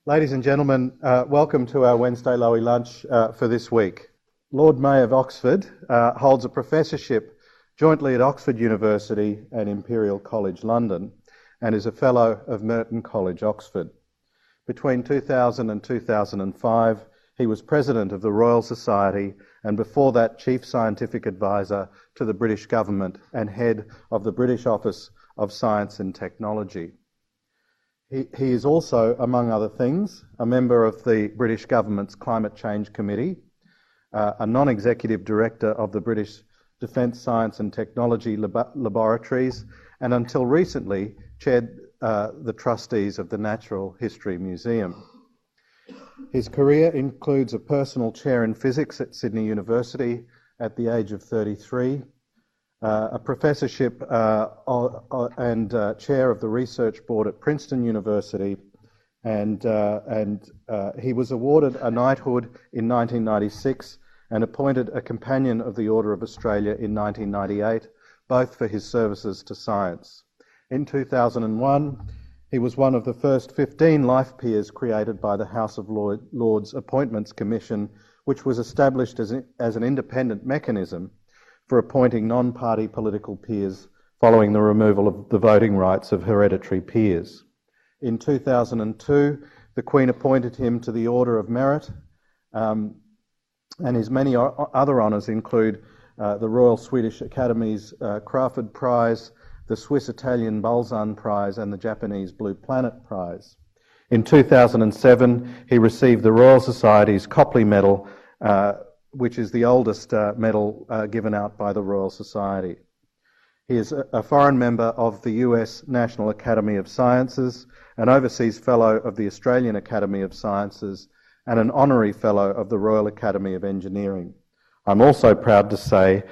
Ladies and gentlemen, welcome to our Wednesday Lowy Lunch for this week. Lord Mayor of Oxford holds a professorship jointly at Oxford University and Imperial College London and is a Fellow of Merton College, Oxford. Between 2000 and 2005, he was President of the Royal Society and before that Chief Scientific Advisor to the British Government and Head of the British Office of Science and Technology. He is also, among other things, a member of the British Government's Climate Change Committee, a non-executive director of the British Defence Science and Technology Laboratories, and until recently chaired the trustees of the Natural History Museum. His career includes a personal chair in physics at Sydney University at the age of 33, a professorship and chair of the research board at Princeton University, and he was awarded a knighthood in 1996 and appointed a Companion of the Order of Australia in 1998, both for his services to science. In 2001, he was one of the first 15 life peers created by the House of Lords Appointments Commission, which was established as an independent mechanism for appointing non-party political peers following the removal of the voting rights of hereditary peers. In 2002, the Queen appointed him to the Order of Merit, and his many other honours include the Royal Swedish Academy's Crawford Prize, the Swiss-Italian Balzan Prize and the Japanese Blue Planet Prize. In 2007, he received the Royal Society's Copley Medal, which is the oldest medal given out by the Royal Society. He is a foreign member of the US National Academy of Sciences, an overseas fellow of the Australian Academy of Sciences, and an honorary fellow of the Royal Academy of Engineering. I'm also proud to say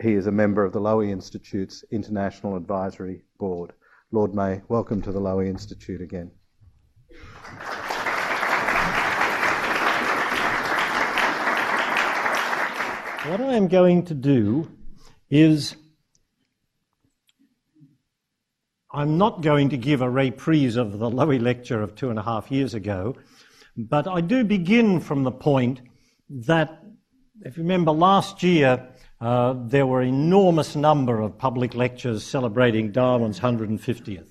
he is a member of the Lowy Institute's International Advisory Board. Lord May, welcome to the Lowy Institute again. What I am going to do is, I'm not going to give a reprise of the Lowy lecture of 2.5 years ago, but I do begin from the point that, if you remember last year, there were an enormous number of public lectures celebrating Darwin's 150th.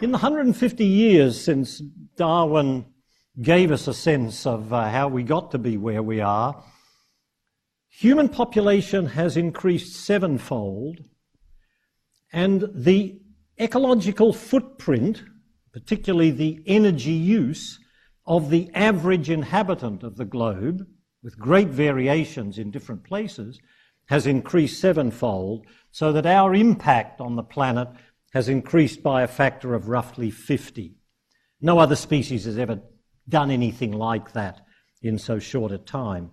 In the 150 years since Darwin gave us a sense of how we got to be where we are, human population has increased 7-fold, and the ecological footprint, particularly the energy use of the average inhabitant of the globe, with great variations in different places, has increased 7-fold, so that our impact on the planet has increased by a factor of roughly 50. No other species has ever done anything like that in so short a time.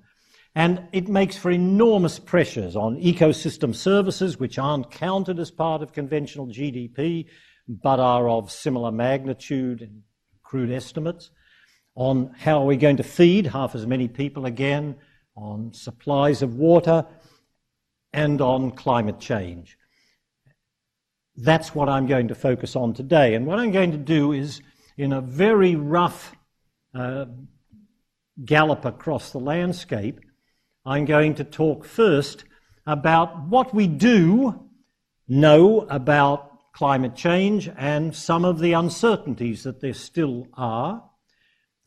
And it makes for enormous pressures on ecosystem services, which aren't counted as part of conventional GDP, but are of similar magnitude in crude estimates, on how we're going to feed half as many people again, on supplies of water, and on climate change. That's what I'm going to focus on today. And what I'm going to do is, in a very rough gallop across the landscape, I'm going to talk first about what we do know about climate change and some of the uncertainties that there still are.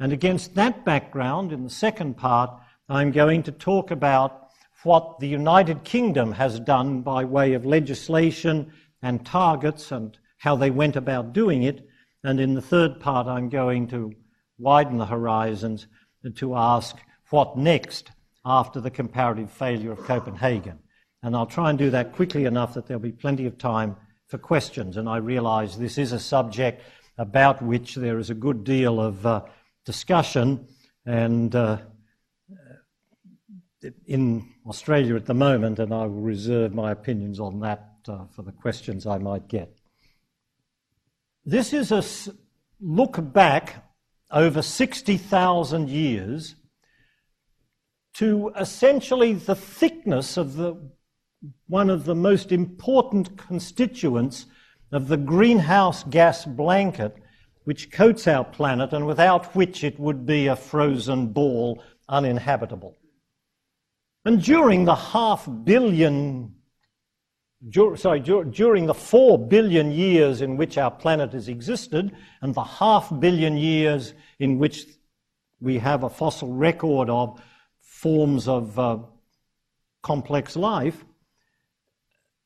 And against that background, in the second part, I'm going to talk about what the United Kingdom has done by way of legislation and targets and how they went about doing it. And in the third part, I'm going to widen the horizons to ask what next after the comparative failure of Copenhagen. And I'll try and do that quickly enough that there'll be plenty of time for questions. And I realise this is a subject about which there is a good deal of discussion, and in Australia at the moment, and I will reserve my opinions on that for the questions I might get. This is a look back over 60,000 years to essentially the thickness of one of the most important constituents of the greenhouse gas blanket which coats our planet and without which it would be a frozen ball, uninhabitable. And during the during the 4 billion years in which our planet has existed, and the 500 million years in which we have a fossil record of forms of complex life,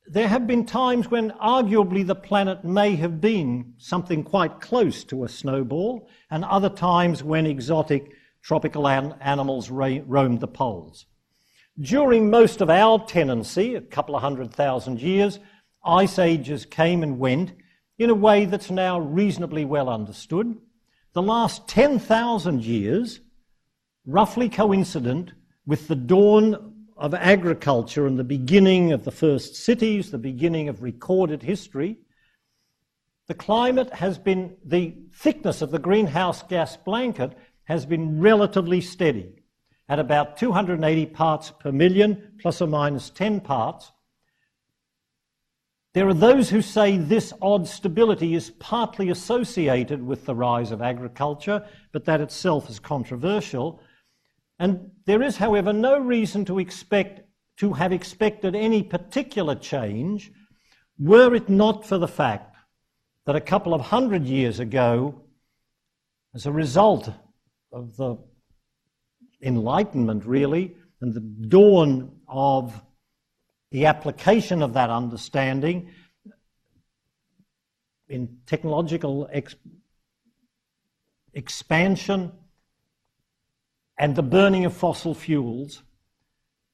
there have been times when arguably the planet may have been something quite close to a snowball, and other times when exotic tropical animals roamed the poles. During most of our tenancy, a couple of 100,000 years, ice ages came and went in a way that's now reasonably well understood. The last 10,000 years, roughly coincident with the dawn of agriculture and the beginning of the first cities, the beginning of recorded history, the thickness of the greenhouse gas blanket has been relatively steady at about 280 parts per million, plus or minus 10 parts. There are those who say this odd stability is partly associated with the rise of agriculture, but that itself is controversial. And there is, however, no reason to have expected any particular change were it not for the fact that a couple of 100 years ago, as a result of the Enlightenment, really, and the dawn of the application of that understanding in technological expansion and the burning of fossil fuels,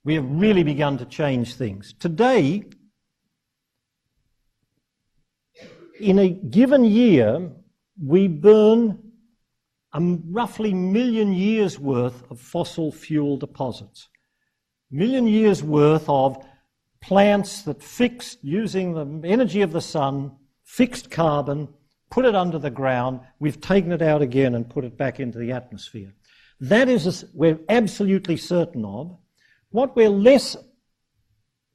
we have really begun to change things. Today, in a given year, we burn roughly 1 million years worth of fossil fuel deposits. 1 million years worth of plants that fixed, using the energy of the sun, fixed carbon, put it under the ground. We've taken it out again and put it back into the atmosphere. That is, we're absolutely certain of. What we're less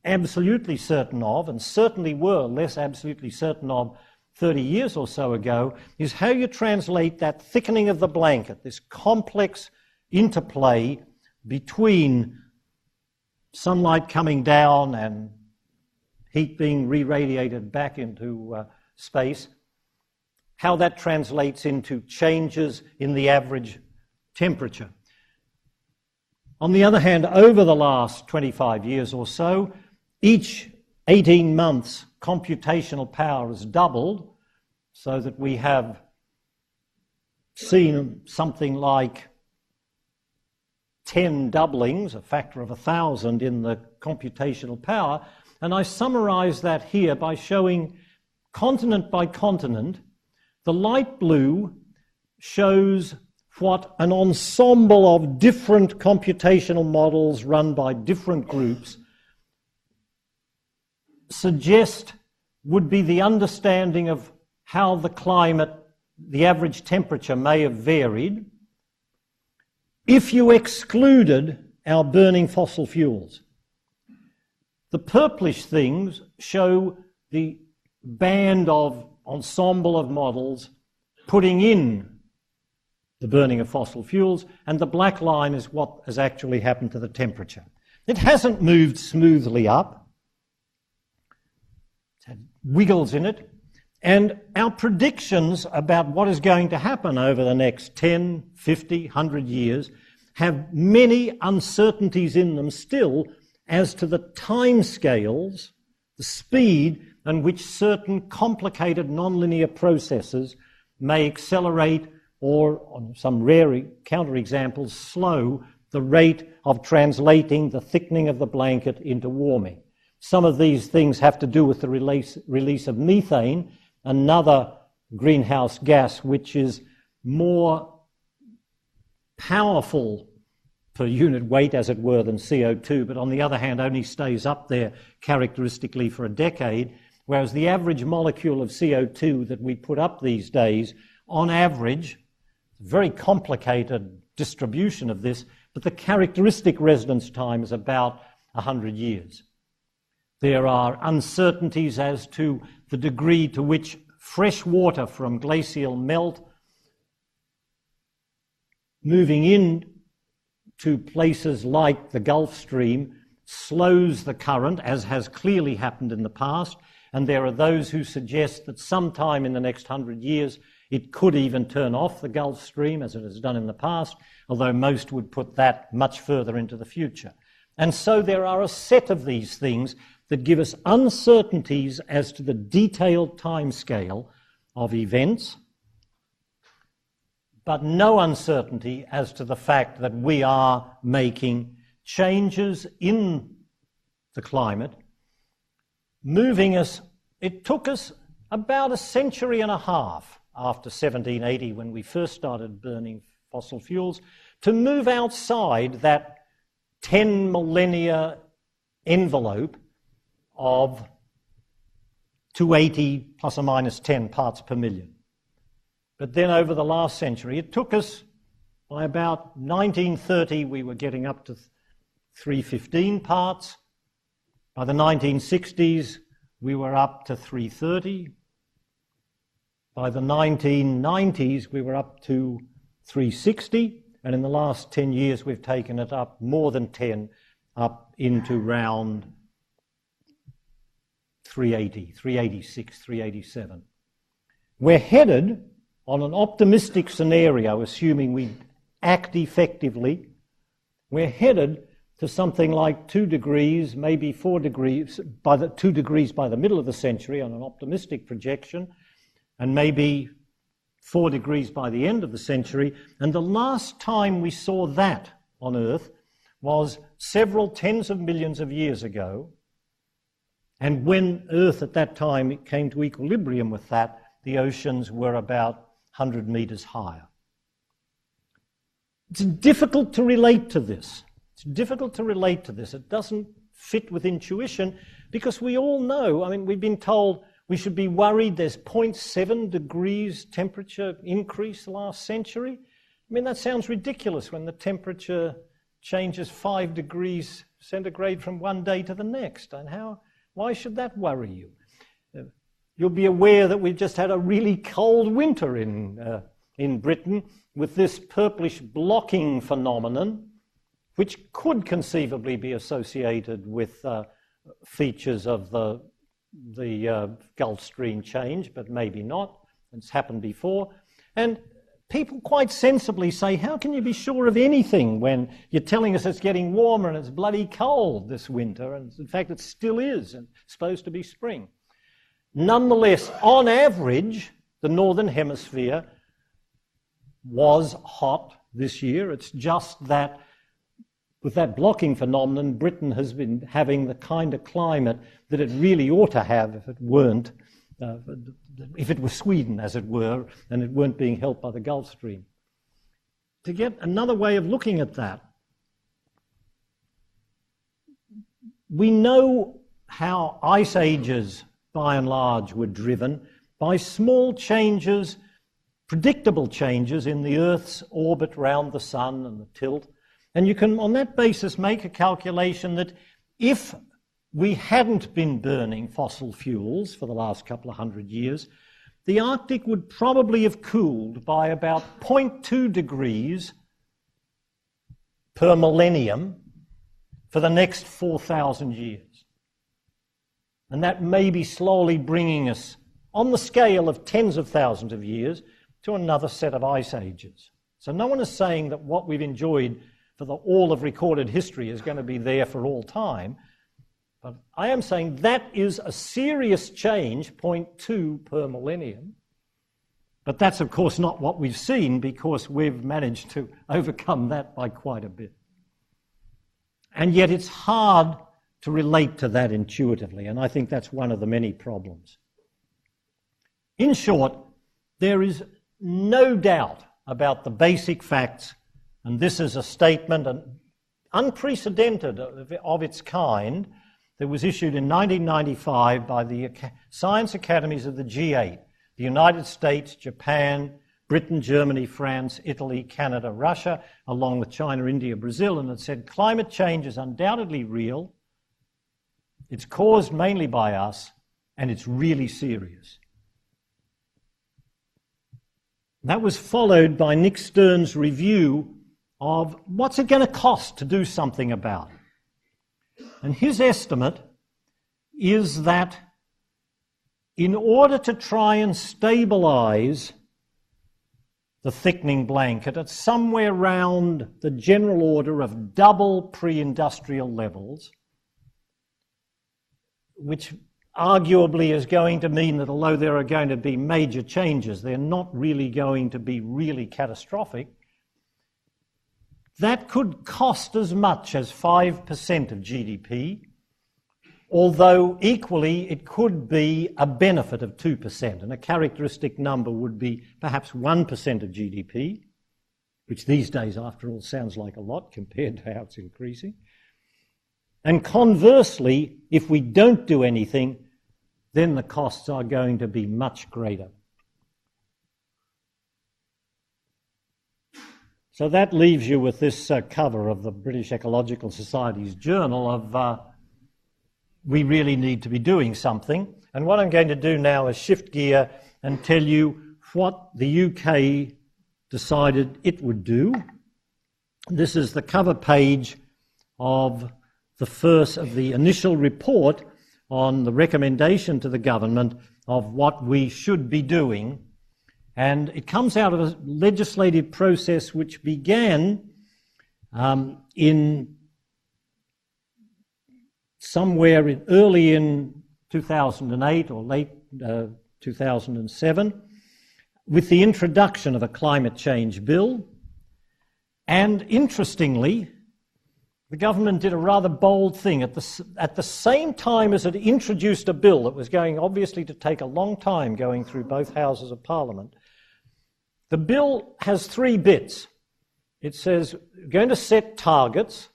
absolutely certain of, and certainly were less absolutely certain of 30 years or so ago, is how you translate that thickening of the blanket, this complex interplay between sunlight coming down and heat being re-radiated back into space, how that translates into changes in the average temperature. On the other hand, over the last 25 years or so, each 18 months computational power has doubled, so that we have seen something like 10 doublings, a factor of 1,000 in the computational power. And I summarize that here by showing continent by continent. The light blue shows what an ensemble of different computational models run by different groups suggest would be the understanding of how the climate, the average temperature may have varied if you excluded our burning fossil fuels. The purplish things show the band of ensemble of models putting in the burning of fossil fuels, and the black line is what has actually happened to the temperature. It hasn't moved smoothly up. It's had wiggles in it. And our predictions about what is going to happen over the next 10, 50, 100 years have many uncertainties in them still as to the timescales, the speed at which certain complicated nonlinear processes may accelerate or, on some rare counterexamples, slow the rate of translating the thickening of the blanket into warming. Some of these things have to do with the release of methane, another greenhouse gas which is more powerful per unit weight, as it were, than CO2, but on the other hand only stays up there characteristically for a decade, whereas the average molecule of CO2 that we put up these days, on average, very complicated distribution of this, but the characteristic residence time is about 100 years. There are uncertainties as to the degree to which fresh water from glacial melt moving in to places like the Gulf Stream slows the current, as has clearly happened in the past, and there are those who suggest that sometime in the next 100 years it could even turn off the Gulf Stream, as it has done in the past, although most would put that much further into the future. And so there are a set of these things that give us uncertainties as to the detailed timescale of events, but no uncertainty as to the fact that we are making changes in the climate, moving us. It took us about a century and a half after 1780, when we first started burning fossil fuels, to move outside that 10 millennia envelope of 280 plus or minus 10 parts per million. But then over the last century, it took us, by about 1930, we were getting up to 315 parts. By the 1960s, we were up to 330. By the 1990s, we were up to 360. And in the last 10 years, we've taken it up more than 10, up into round 380, 386, 387. We're headed on an optimistic scenario, assuming we act effectively, we're headed to something like 2 degrees, maybe 4 degrees, 2 degrees by the middle of the century on an optimistic projection, and maybe 4 degrees by the end of the century. And the last time we saw that on Earth was several tens of millions of years ago. And when Earth at that time came to equilibrium with that, the oceans were about 100 meters higher. It's difficult to relate to this. It's difficult to relate to this. It doesn't fit with intuition because we all know, I mean, we've been told we should be worried there's 0.7 degrees temperature increase the last century. I mean, that sounds ridiculous when the temperature changes 5 degrees centigrade from one day to the next. And why should that worry you? You'll be aware that we've just had a really cold winter in Britain with this purplish blocking phenomenon, which could conceivably be associated with features of the Gulf Stream change, but maybe not. It's happened before. And people quite sensibly say, how can you be sure of anything when you're telling us it's getting warmer and it's bloody cold this winter? And in fact, it still is, and it's supposed to be spring. Nonetheless, on average, the Northern Hemisphere was hot this year. It's just that with that blocking phenomenon, Britain has been having the kind of climate that it really ought to have if it weren't, if it were Sweden, as it were, and it weren't being helped by the Gulf Stream. To get another way of looking at that, we know how ice ages, by and large, were driven by small changes, predictable changes in the Earth's orbit round the sun and the tilt. And you can, on that basis, make a calculation that if we hadn't been burning fossil fuels for the last couple of 100 years, the Arctic would probably have cooled by about 0.2 degrees per millennium for the next 4,000 years. And that may be slowly bringing us, on the scale of tens of thousands of years, to another set of ice ages. So no one is saying that what we've enjoyed for all of recorded history is going to be there for all time. But I am saying that is a serious change, 0.2 per millennium. But that's, of course, not what we've seen because we've managed to overcome that by quite a bit. And yet it's hard to relate to that intuitively, and I think that's one of the many problems. In short, there is no doubt about the basic facts, and this is a statement unprecedented of its kind that was issued in 1995 by the Science Academies of the G8, the United States, Japan, Britain, Germany, France, Italy, Canada, Russia, along with China, India, Brazil, and it said climate change is undoubtedly real, it's caused mainly by us, and it's really serious. That was followed by Nick Stern's review of what's it going to cost to do something about it. And his estimate is that in order to try and stabilise the thickening blanket at somewhere around the general order of double pre-industrial levels, which arguably is going to mean that although there are going to be major changes, they're not really going to be really catastrophic, that could cost as much as 5% of GDP, although equally it could be a benefit of 2%, and a characteristic number would be perhaps 1% of GDP, which these days, after all, sounds like a lot compared to how it's increasing. And conversely, if we don't do anything, then the costs are going to be much greater. So that leaves you with this cover of the British Ecological Society's journal of we really need to be doing something. And what I'm going to do now is shift gear and tell you what the UK decided it would do. This is the cover page of the initial report on the recommendation to the government of what we should be doing. And it comes out of a legislative process which began early in 2008 or late 2007 with the introduction of a climate change bill. And interestingly, the government did a rather bold thing. At the same time as it introduced a bill that was going obviously to take a long time going through both houses of Parliament, the bill has 3 bits. It says we're going to set targets,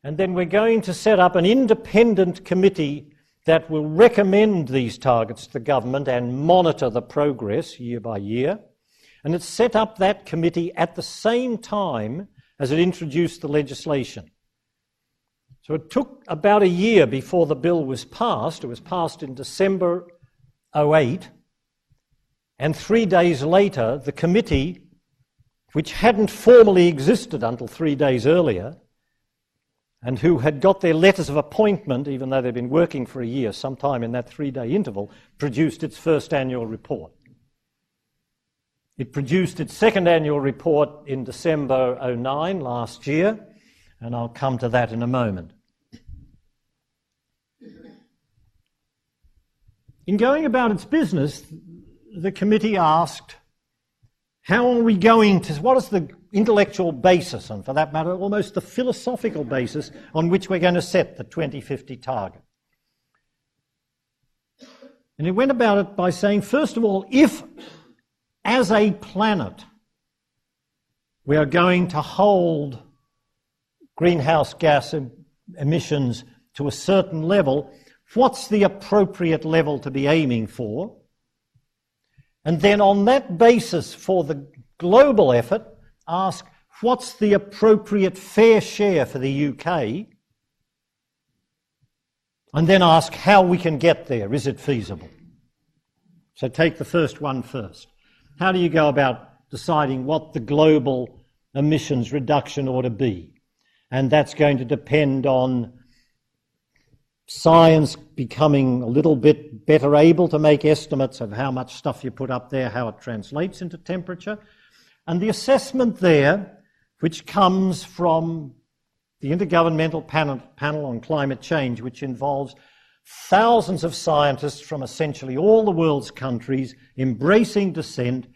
and then we're going to set up an independent committee that will recommend these targets to the government and monitor the progress year by year. And it set up that committee at the same time as it introduced the legislation. So it took about a year before the bill was passed. It was passed in December 2008. And 3 days later, the committee, which hadn't formally existed until 3 days earlier, and who had got their letters of appointment, even though they'd been working for a year, sometime in that 3-day interval, produced its first annual report. It produced its second annual report in December 2009, last year, and I'll come to that in a moment. In going about its business, the committee asked, how are we going to, what is the intellectual basis, and for that matter, almost the philosophical basis on which we're going to set the 2050 target? And it went about it by saying, first of all, if as a planet we are going to hold greenhouse gas emissions to a certain level, what's the appropriate level to be aiming for? And then on that basis for the global effort, ask what's the appropriate fair share for the UK? And then ask how we can get there. Is it feasible? So take the first one first. How do you go about deciding what the global emissions reduction ought to be? And that's going to depend on science becoming a little bit better able to make estimates of how much stuff you put up there, how it translates into temperature. And the assessment there, which comes from the Intergovernmental Panel on Climate Change, which involves thousands of scientists from essentially all the world's countries embracing dissent,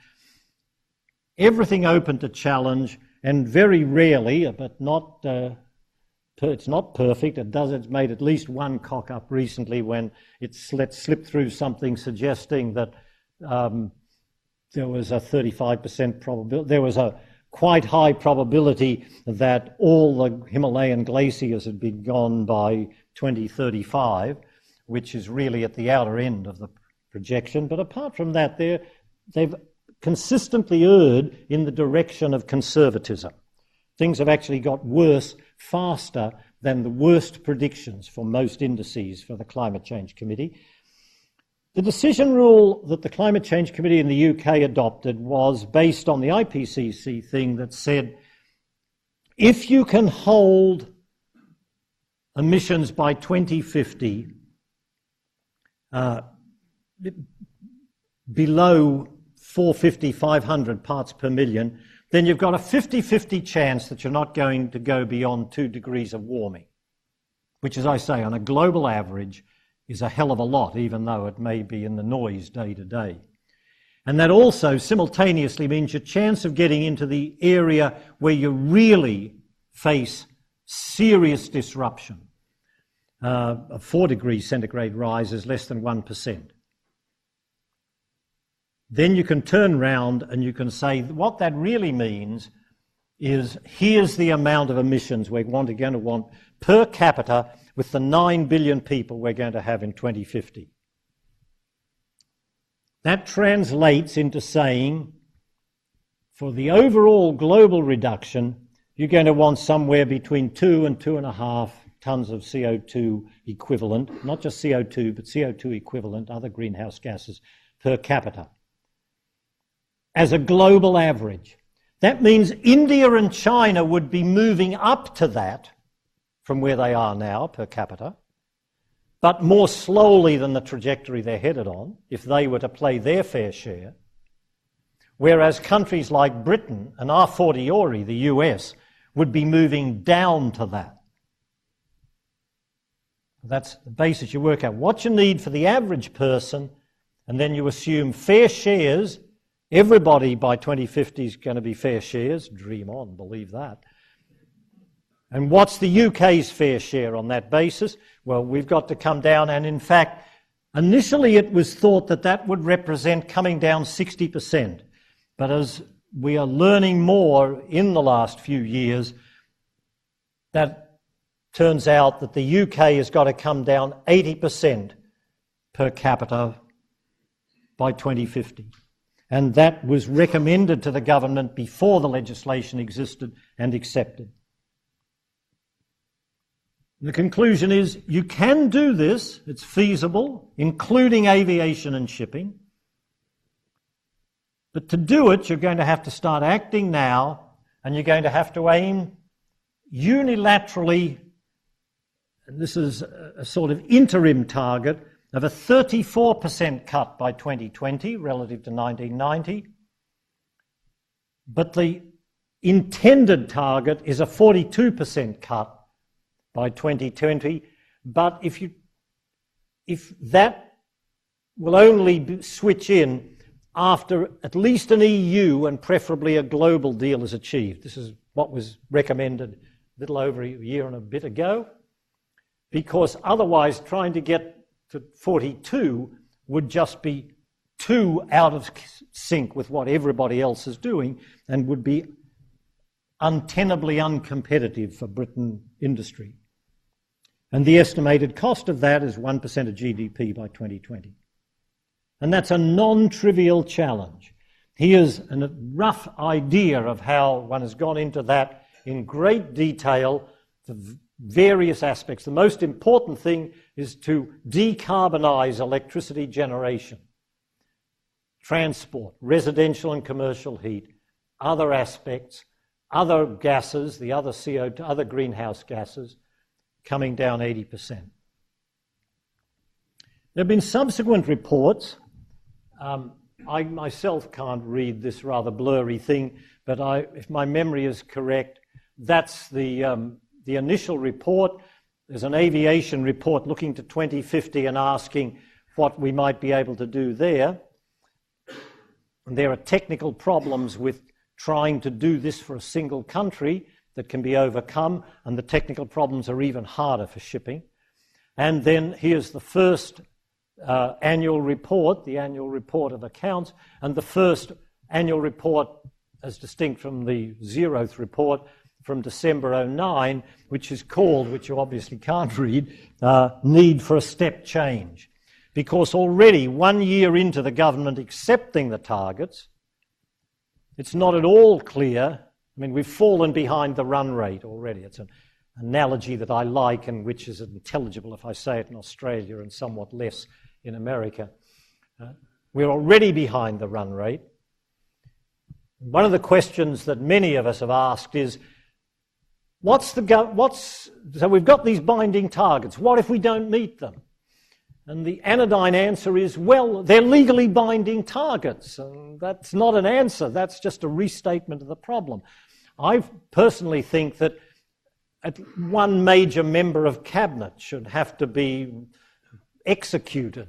everything open to challenge, and very rarely, but not it's not perfect. It's made at least one cock up recently when it's let slip through something suggesting that there was a 35% probability. There was a quite high probability that all the Himalayan glaciers had been gone by 2035, which is really at the outer end of the projection. But apart from that, they've consistently erred in the direction of conservatism. Things have actually got worse faster than the worst predictions for most indices for the Climate Change Committee. The decision rule that the Climate Change Committee in the UK adopted was based on the IPCC thing that said, if you can hold emissions by 2050 below 450, 500 parts per million, then you've got a 50-50 chance that you're not going to go beyond 2 degrees of warming, which, as I say, on a global average is a hell of a lot, even though it may be in the noise day to day. And that also simultaneously means your chance of getting into the area where you really face serious disruption of 4 degrees centigrade rise is less than 1%. Then you can turn round and you can say what that really means is here's the amount of emissions we're going to want per capita with the 9 billion people we're going to have in 2050. That translates into saying for the overall global reduction, you're going to want somewhere between 2 and 2.5 tonnes of CO2 equivalent, not just CO2, but CO2 equivalent, other greenhouse gases per capita, as a global average. That means India and China would be moving up to that from where they are now per capita, but more slowly than the trajectory they're headed on if they were to play their fair share, whereas countries like Britain and a fortiori the US would be moving down to that. That's the basis. You work out what you need for the average person, and then you assume fair shares. Everybody by 2050 is going to be fair shares. Dream on, believe that. And what's the UK's fair share on that basis? Well, we've got to come down, and in fact, initially it was thought that that would represent coming down 60%. But as we are learning more in the last few years, that turns out that the UK has got to come down 80% per capita by 2050. And that was recommended to the government before the legislation existed and accepted. The conclusion is you can do this, it's feasible, including aviation and shipping. But to do it, you're going to have to start acting now, and you're going to have to aim unilaterally, and this is a sort of interim target, of a 34% cut by 2020 relative to 1990. But the intended target is a 42% cut by 2020. But if that will only switch in after at least an EU and preferably a global deal is achieved. This is what was recommended a little over a year and a bit ago, because otherwise trying to get to 42 would just be too out of sync with what everybody else is doing and would be untenably uncompetitive for Britain industry. And the estimated cost of that is 1% of GDP by 2020. And that's a non-trivial challenge. Here's a rough idea of how one has gone into that in great detail, the various aspects. The most important thing is to decarbonise electricity generation, transport, residential and commercial heat, other aspects, other gases, the other CO2, other greenhouse gases, coming down 80%. There have been subsequent reports. I myself can't read this rather blurry thing, but if my memory is correct, that's the initial report. There's an aviation report looking to 2050 and asking what we might be able to do there. And there are technical problems with trying to do this for a single country that can be overcome, and the technical problems are even harder for shipping. And then here's the first annual report, the annual report of accounts, and the first annual report as distinct from the zeroth report from December 2009, which is called, which you obviously can't read, Need for a Step Change. Because already 1 year into the government accepting the targets, it's not at all clear. I mean, we've fallen behind the run rate already. It's an analogy that I like and which is intelligible if I say it in Australia and somewhat less in America. We're already behind the run rate. One of the questions that many of us have asked is, so we've got these binding targets. What if we don't meet them? And the anodyne answer is, well, they're legally binding targets. And that's not an answer. That's just a restatement of the problem. I personally think that one major member of cabinet should have to be executed,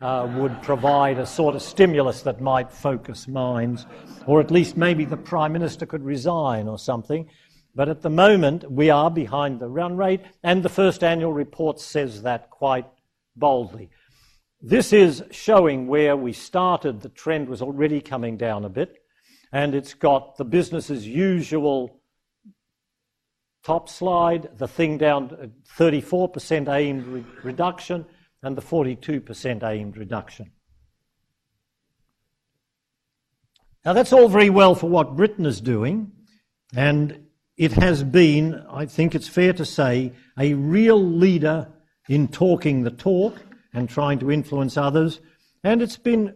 would provide a sort of stimulus that might focus minds, or at least maybe the Prime Minister could resign or something. But at the moment, we are behind the run rate, and the first annual report says that quite boldly. This is showing where we started. The trend was already coming down a bit, and it's got the business as usual top slide, the thing down to 34% aimed reduction, and the 42% aimed reduction. Now that's all very well for what Britain is doing, and it has been, I think it's fair to say, a real leader in talking the talk and trying to influence others, and it's been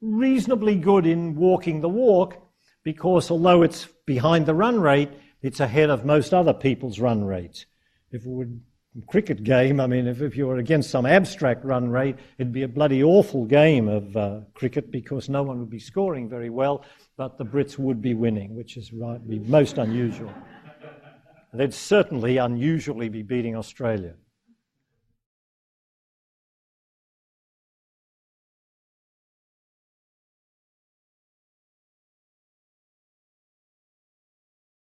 reasonably good in walking the walk, because although it's behind the run rate, it's ahead of most other people's run rates. If it were a cricket game, I mean, if you were against some abstract run rate, it'd be a bloody awful game of cricket, because no one would be scoring very well, but the Brits would be winning, which is right, be most unusual. They'd certainly unusually be beating Australia.